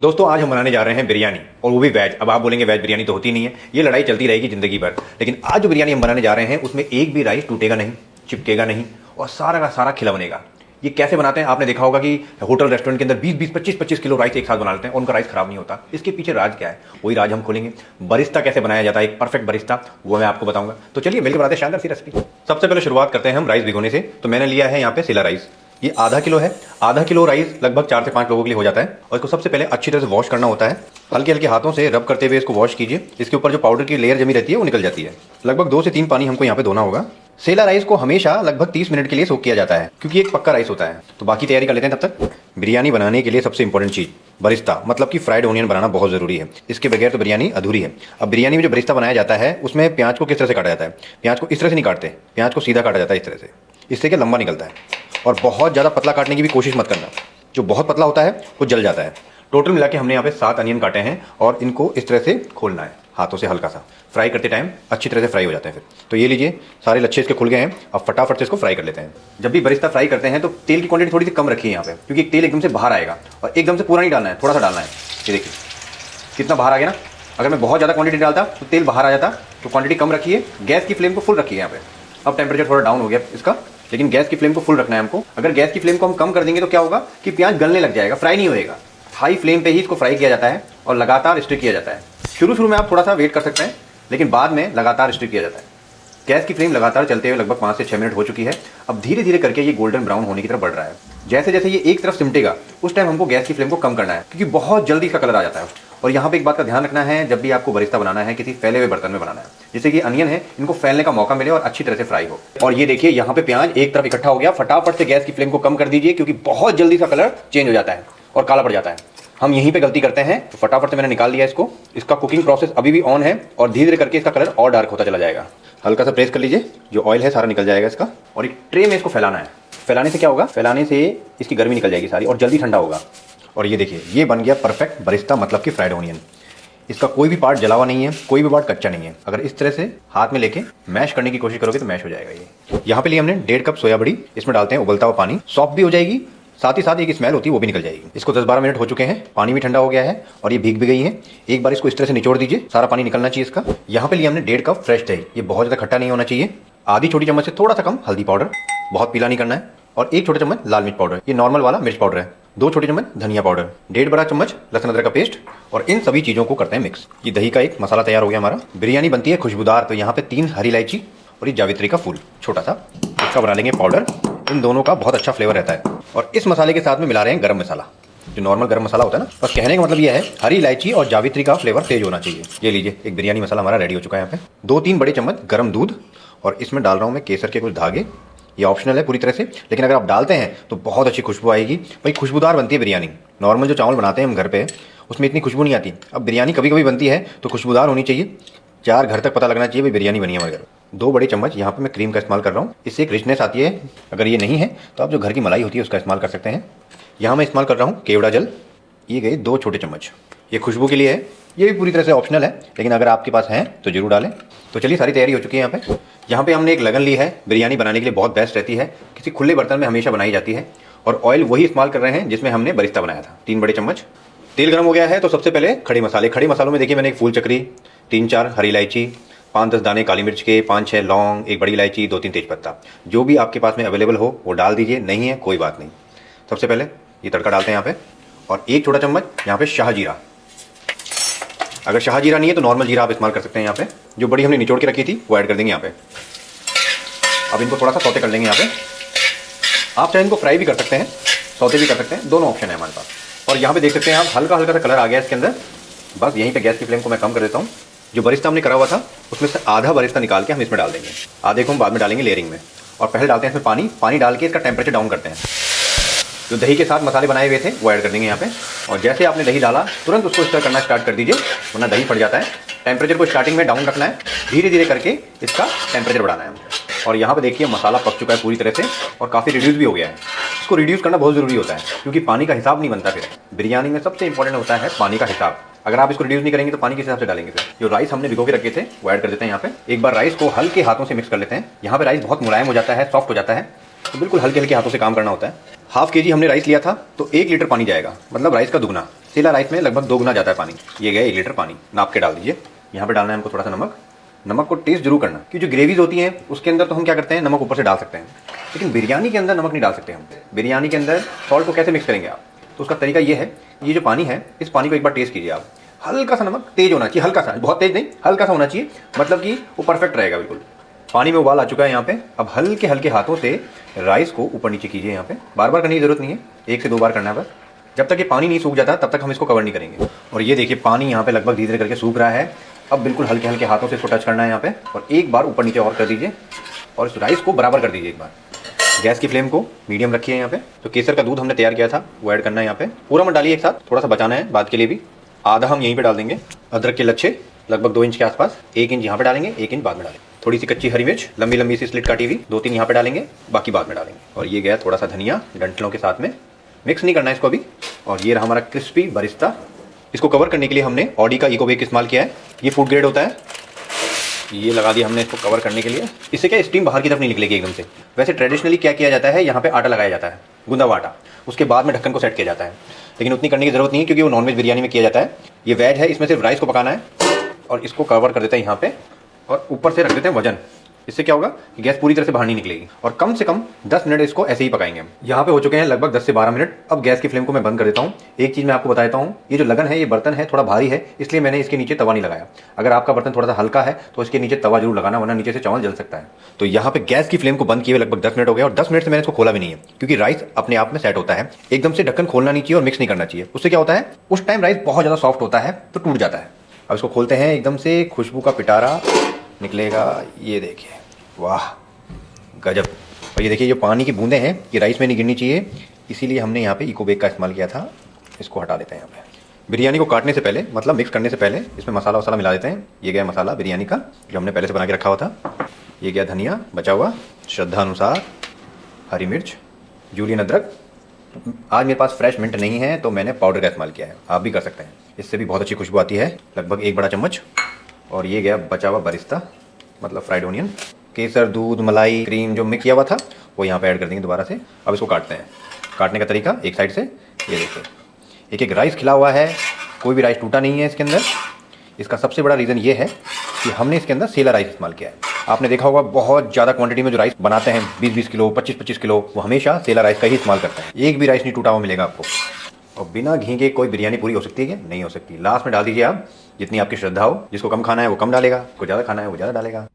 दोस्तों आज हम बनाने जा रहे हैं बिरयानी और वो भी वेज। अब आप बोलेंगे वेज बिरयानी तो होती नहीं है, ये लड़ाई चलती रहेगी जिंदगी भर। लेकिन आज जो बिरयानी हम बनाने जा रहे हैं उसमें एक भी राइस टूटेगा नहीं, चिपकेगा नहीं और सारा का सारा खिला बनेगा। ये कैसे बनाते हैं आपने देखा होगा कि होटल रेस्टोरेंट के अंदर 20-20, 25-25 किलो राइस एक साथ बना लेते हैं और उनका राइस खराब नहीं होता। इसके पीछे राज क्या है वही राज हम खोलेंगे। बरिस्ता कैसे बनाया जाता है, एक परफेक्ट बरिस्ता, वो मैं आपको बताऊंगा। तो चलिए मिलकर बनाते हैं शानदार सी रेसिपी। सबसे पहले शुरुआत करते हैं हम राइस भिगोने से। तो मैंने लिया है यहाँ पे सिला राइस, ये आधा किलो है। आधा किलो राइस लगभग 4 से 5 लोगों के लिए हो जाता है। और इसको सबसे पहले अच्छी तरह से वॉश करना होता है। हल्के हल्के हाथों से रब करते हुए इसको वॉश कीजिए। इसके ऊपर जो पाउडर की लेयर जमी रहती है वो निकल जाती है। लगभग 2 से 3 पानी हमको यहाँ पे धोना होगा। सेला राइस को हमेशा लगभग 30 मिनट के लिए सोक किया जाता है क्योंकि एक पक्का राइस होता है। तो बाकी तैयारी कर लेते हैं तब तक। बिरयानी बनाने के लिए सबसे इंपॉर्टेंट चीज बरिस्ता, मतलब कि फ्राइड ऑनियन बनाना बहुत जरूरी है। इसके बगैर तो बिरयानी अधूरी है। अब बिरयानी में जो बरिस्ता बनाया जाता है उसमें प्याज को किस तरह से काटा जाता है। प्याज को इस तरह से नहीं काटते, प्याज को सीधा काटा जाता है इस तरह से। इससे क्या लंबा निकलता है। और बहुत ज़्यादा पतला काटने की भी कोशिश मत करना, जो बहुत पतला होता है वो जल जाता है। टोटल मिला के हमने यहाँ पे 7 अनियन काटे हैं और इनको इस तरह से खोलना है हाथों से हल्का सा। फ्राई करते टाइम अच्छी तरह से फ्राई हो जाते हैं फिर। तो ये लीजिए सारे लच्छे इसके खुल गए हैं। अब फटाफट से इसको फ्राई कर लेते हैं। जब भी बरिस्ता फ्राई करते हैं तो तेल की क्वांटिटी थोड़ी सी कम रखिए यहाँ पे, क्योंकि तेल एकदम से बाहर आएगा और एकदम से पूरा नहीं डालना है, थोड़ा सा डालना है। ये देखिए कितना बाहर आ गया ना। अगर मैं बहुत ज़्यादा क्वांटिटी डालता तो तेल बाहर आ जाता। तो क्वांटिटी कम रखिए। गैस की फ्लेम को फुल रखिए यहाँ पे। अब टेम्परेचर थोड़ा डाउन हो गया इसका, लेकिन गैस की फ्लेम को फुल रखना है हमको। अगर गैस की फ्लेम को हम कम कर देंगे तो क्या होगा कि प्याज गलने लग जाएगा, फ्राई नहीं होएगा। हाई फ्लेम पे ही इसको फ्राई किया जाता है और लगातार स्टिर किया जाता है। शुरू में आप थोड़ा सा वेट कर सकते हैं, लेकिन बाद में लगातार स्टिर किया जाता है। गैस की फ्लेम लगातार चलते हुए लगभग 5 से 6 मिनट हो चुकी है। अब धीरे धीरे करके ये गोल्डन ब्राउन होने की तरफ बढ़ रहा है। जैसे जैसे ये एक तरफ सिमटेगा उस टाइम हमको गैस की फ्लेम को कम करना है, क्योंकि बहुत जल्दी इसका कलर आ जाता है। और यहाँ पे एक बात का ध्यान रखना है, जब भी आपको बरिस्ता बनाना है किसी फैले हुए बर्तन में बनाना है, जैसे कि अनियन है, इनको फैलने का मौका मिले और अच्छी तरह से फ्राई हो। और ये देखिए यहाँ पे प्याज एक तरफ इकट्ठा हो गया। फटाफट से गैस की फ्लेम को कम कर दीजिए, क्योंकि बहुत जल्दी इसका कलर चेंज हो जाता है और काला पड़ जाता है। हम यहीं पे गलती करते हैं। तो फटाफट से मैंने निकाल लिया इसको। इसका कुकिंग प्रोसेस अभी भी ऑन है और धीरे धीरे करके इसका कलर और डार्क होता चला जाएगा। हल्का सा प्रेस कर लीजिए, जो ऑयल है सारा निकल जाएगा इसका। और एक ट्रे में इसको फैलाना है। फैलाने से क्या होगा, फैलाने से इसकी गर्मी निकल जाएगी सारी और जल्दी ठंडा होगा। और ये देखिए ये बन गया परफेक्ट बरिस्ता, मतलब कि फ्राइड ऑनियन। इसका कोई भी पार्ट जला हुआ नहीं है, कोई भी पार्ट कच्चा नहीं है। अगर इस तरह से हाथ में लेके मैश करने की कोशिश करोगे तो मैश हो जाएगा ये। यहाँ पे लिए हमने 1.5 कप सोया बड़ी। इसमें डालते हैं उबलता हुआ पानी। सॉफ्ट भी हो जाएगी, साथ ही साथ एक स्मेल होती है वो भी निकल जाएगी। इसको 10-12 मिनट हो चुके हैं, पानी भी ठंडा हो गया है और ये भीग भी गई है। एक बार इसको इस तरह से निचोड़ दीजिए, सारा पानी निकलना चाहिए इसका। यहाँ पे लिए हमने 1.5 कप फ्रेश दही। ये बहुत ज़्यादा खट्टा नहीं होना चाहिए। आधी छोटी चम्मच से थोड़ा सा कम हल्दी पाउडर, बहुत पीला नहीं करना है। और 1 छोटा चम्मच लाल मिर्च पाउडर, ये नॉर्मल वाला मिर्च पाउडर है। 2 छोटे चम्मच धनिया पाउडर, 1.5 बड़ा चम्मच लहसुन अदरक का पेस्ट। और इन सभी चीज़ों को करते हैं मिक्स। ये दही का एक मसाला तैयार हो गया हमारा। बिरयानी बनती है खुशबूदार, तो यहाँ पे 3 हरी इलायची और ये जावित्री का फूल छोटा सा, इसका बना लेंगे पाउडर। इन दोनों का बहुत अच्छा फ्लेवर रहता है। और इस मसाले के साथ में मिला रहे हैं गरम मसाला, जो नॉर्मल गरम मसाला होता है ना। बस कहने का मतलब यह है हरी इलायची और जावित्री का फ्लेवर तेज होना चाहिए। ये लीजिए एक बिरयानी मसाला हमारा रेडी हो चुका है। यहाँ पे 2-3 बड़े चम्मच गरम दूध और इसमें डाल रहा हूँ मैं केसर के कुछ धागे। ये ऑप्शनल है पूरी तरह से, लेकिन अगर आप डालते हैं तो बहुत अच्छी खुशबू आएगी। भाई खुशबूदार बनती है बिरयानी। नॉर्मल जो चावल बनाते हैं हम घर पे उसमें इतनी खुशबू नहीं आती। अब बिरयानी कभी कभी बनती है तो खुशबूदार होनी चाहिए। 4 घर तक पता लगना चाहिए भाई बिरयानी बनी है हमारे घर। 2 बड़े चम्मच यहाँ पे मैं क्रीम का इस्तेमाल कर रहा हूँ, इससे एक रिचनेस आती है। अगर ये नहीं है तो आप जो घर की मलाई होती है उसका इस्तेमाल कर सकते हैं। यहाँ मैं इस्तेमाल कर रहा हूँ केवड़ा जल, ये गए 2 छोटे चम्मच। ये खुशबू के लिए है, ये भी पूरी तरह से ऑप्शनल है, लेकिन अगर आपके पास है तो जरूर डालें। तो चलिए सारी तैयारी हो चुकी है। यहाँ पे हमने एक लगन ली है। बिरयानी बनाने के लिए बहुत बेस्ट रहती है, किसी खुले बर्तन में हमेशा बनाई जाती है। और ऑयल वही इस्तेमाल कर रहे हैं जिसमें हमने बरिस्ता बनाया था, 3 बड़े चम्मच। तेल गर्म हो गया है तो सबसे पहले खड़े मसाले। खड़े मसालों में देखिए मैंने एक फूल चक्री, 3-4 हरी इलायची, 5-10 दाने काली मिर्च के, 5-6 लौंग, 1 बड़ी इलायची, 2-3 तेजपत्ता। जो भी आपके पास में अवेलेबल हो वो डाल दीजिए, नहीं है कोई बात नहीं। सबसे पहले ये तड़का डालते हैं यहाँ पे। और 1 छोटा चम्मच यहाँ पे शाहजीरा। अगर शाहजीरा नहीं है तो नॉर्मल जीरा आप इस्तेमाल कर सकते हैं। यहाँ पे जो बड़ी हमने निचोड़ के रखी थी वो ऐड कर देंगे यहाँ पे। अब इनको थोड़ा सा सौते कर लेंगे यहाँ पे। आप चाहे इनको फ्राई भी कर सकते हैं, सौते भी कर सकते हैं, दोनों ऑप्शन है हमारे पास। और यहाँ पे देख सकते हैं आप हल्का हल्का सा कलर आ गया इसके अंदर। बस यहीं पे गैस की फ्लेम को मैं कम कर देता हूँ। जो बरिस्ता हमने करा हुआ था उसमें से आधा बरिस्ता निकाल के हम इसमें डाल देंगे, आधे को हम बाद में डालेंगे लेयरिंग में। और पहले डालते हैं इसमें पानी। पानी डाल के इसका टेम्परेचर डाउन करते हैं। जो दही के साथ मसाले बनाए हुए थे वो ऐड कर देंगे यहाँ पे। और जैसे आपने दही डाला तुरंत उसको स्टर करना स्टार्ट कर दीजिए, वरना दही फट जाता है। टेम्परेचर को स्टार्टिंग में डाउन रखना है, धीरे धीरे करके इसका टेम्परेचर बढ़ाना है। और यहाँ पे देखिए मसाला पक चुका है पूरी तरह से और काफ़ी रिड्यूस भी हो गया है। इसको रिड्यूस करना बहुत ज़रूरी होता है, क्योंकि पानी का हिसाब नहीं बनता। फिर बिरयानी में सबसे इंपॉर्टेंट होता है पानी का हिसाब। अगर आप इसको रिड्यूस नहीं करेंगे तो पानी किस हिसाब से डालेंगे। फिर जो राइस हमने भिगो के रखे थे वो ऐड कर देते हैं यहाँ पे। एक बार राइस को हल्के हाथों से मिक्स कर लेते हैं। यहाँ पे राइस बहुत मुलायम हो जाता है, सॉफ्ट हो जाता है, तो बिल्कुल हल्के हल्के हाथों से काम करना होता है। ½ kg हमने राइस लिया था तो 1 लीटर पानी जाएगा, मतलब राइस का दुगना। सेला राइस में लगभग 2 गुना जाता है पानी। ये गया 1 लीटर पानी, नाप के डाल दीजिए। यहाँ पे डालना है हमको थोड़ा सा नमक। नमक को टेस्ट जरूर करना, कि जो ग्रेवीज होती हैं उसके अंदर तो हम क्या करते हैं, नमक ऊपर से डाल सकते हैं, लेकिन बिरयानी के अंदर नमक नहीं डाल सकते हम। बिरयानी के अंदर सॉल्ट को कैसे मिक्स करेंगे आप, तो उसका तरीका ये है, ये जो पानी है इस पानी को एक बार टेस्ट कीजिए आप। हल्का सा नमक, तेज होना चाहिए, हल्का सा, बहुत तेज नहीं, हल्का सा होना चाहिए, मतलब कि वो परफेक्ट रहेगा बिल्कुल। पानी में उबाल आ चुका है यहाँ पे। अब हल्के हल्के हाथों से राइस को ऊपर नीचे कीजिए। यहाँ पे बार बार करने की जरूरत नहीं है, 1 से 2 बार करना है बस। जब तक ये पानी नहीं सूख जाता तब तक हम इसको कवर नहीं करेंगे। और ये देखिए पानी यहाँ पे लगभग धीरे धीरे करके सूख रहा है। अब बिल्कुल हल्के हल्के हाथों से इसको टच करना है यहाँ पे, और एक बार ऊपर नीचे और कर दीजिए, और इस राइस को बराबर कर दीजिए एक बार। गैस की फ्लेम को मीडियम रखिए। यहाँ पे जो केसर का दूध हमने तैयार किया था वो ऐड करना है यहाँ पे। पूरा मत डालिए एक साथ, थोड़ा सा बचाना है बाद के लिए भी। आधा हम यहीं पे डाल देंगे। अदरक के लच्छे लगभग 2 इंच के आसपास, 1 इंच यहाँ पे डालेंगे, 1 इंच बाद में डालेंगे। थोड़ी सी कच्ची हरी मिर्च लंबी लंबी सी स्लिट काटी हुई 2-3 यहाँ पे डालेंगे, बाकी बाद में डालेंगे। और ये गया थोड़ा सा धनिया डंठलों के साथ में, मिक्स नहीं करना है इसको अभी। और ये रहा हमारा क्रिस्पी बरिस्ता। इसको कवर करने के लिए हमने ऑडी का इको बेक इस्तेमाल किया है। ये फूड ग्रेड होता है। ये लगा दिया हमने इसको कवर करने के लिए। इससे क्या स्टीम बाहर की तरफ नहीं निकलेगी एकदम से। वैसे ट्रेडिशनली क्या किया जाता है, यहाँ पे आटा लगाया जाता है, गूंदा हुआ आटा, उसके बाद में ढक्कन को सेट किया जाता है, लेकिन उतनी करने की जरूरत नहीं है क्योंकि वो नॉनवेज बिरयानी में किया जाता है। ये वेज है, इसमें सिर्फ राइस को पकाना है, और इसको कवर कर देते हैं यहाँ पे, और ऊपर से रख देते हैं वजन। इससे क्या होगा कि गैस पूरी तरह से बाहर नहीं निकलेगी। और कम से कम 10 मिनट इसको ऐसे ही पकाएंगे हम। यहाँ पे हो चुके हैं लगभग 10 से 12 मिनट। अब गैस की फ्लेम को मैं बंद कर देता हूँ। एक चीज़ मैं आपको बता देता हूँ, ये जो लगन है, ये बर्तन है थोड़ा भारी है, इसलिए मैंने इसके नीचे तवा नहीं लगाया। अगर आपका बर्तन थोड़ा सा हल्का है तो इसके नीचे तवा जरूर लगाना, वरना नीचे से चावल जल सकता है। तो यहाँ पे गैस की फ्लेम को बंद किए हुए लगभग 10 मिनट हो गए, और 10 मिनट से मैंने इसको खोला भी नहीं है, क्योंकि राइस अपने आप में सेट होता है। एकदम से ढक्कन खोलना नहीं चाहिए और मिक्स नहीं करना चाहिए। उससे क्या होता है, उस टाइम राइस बहुत ज़्यादा सॉफ्ट होता है तो टूट जाता है। अब इसको खोलते हैं, एकदम से खुशबू का पिटारा निकलेगा। ये देखिए, वाह गजब। और ये देखिए जो पानी की बूंदें हैं ये राइस में नहीं गिरनी चाहिए, इसीलिए हमने यहाँ पे इको बेक का इस्तेमाल किया था। इसको हटा देते हैं यहाँ पे। बिरयानी को काटने से पहले, मतलब मिक्स करने से पहले, इसमें मसाला वसाला मिला देते हैं। ये गया मसाला बिरयानी का जो हमने पहले से बना के रखा हुआ था। ये गया धनिया बचा हुआ, श्रद्धा अनुसार, हरी मिर्च, जूलियन अदरक। आज मेरे पास फ्रेश मिंट नहीं है तो मैंने पाउडर का इस्तेमाल किया है, आप भी कर सकते हैं, इससे भी बहुत अच्छी खुशबू आती है। लगभग 1 बड़ा चम्मच। और ये गया बचा हुआ बरिस्ता, मतलब फ्राइड ऑनियन। केसर, दूध, मलाई, क्रीम जो मिक्स किया हुआ था वो यहाँ पे ऐड कर देंगे दोबारा से। अब इसको काटते हैं। काटने का तरीका एक साइड से, ये देखिए एक एक राइस खिला हुआ है, कोई भी राइस टूटा नहीं है इसके अंदर। इसका सबसे बड़ा रीज़न ये है कि हमने इसके अंदर सेला राइस इस्तेमाल किया है। आपने देखा होगा बहुत ज़्यादा क्वांटिटी में जो राइस बनाते हैं 20-20 किलो, 25-25 किलो, वो हमेशा सेला राइस का ही इस्तेमाल करते हैं। एक भी राइस नहीं टूटा हुआ मिलेगा आपको। और बिना घी के कोई बिरयानी पूरी हो सकती है क्या? नहीं हो सकती। लास्ट में डाल दीजिए आप जितनी आपकी श्रद्धा हो। जिसको कम खाना है वो कम डालेगा, जिसको ज़्यादा खाना है वो ज़्यादा डालेगा।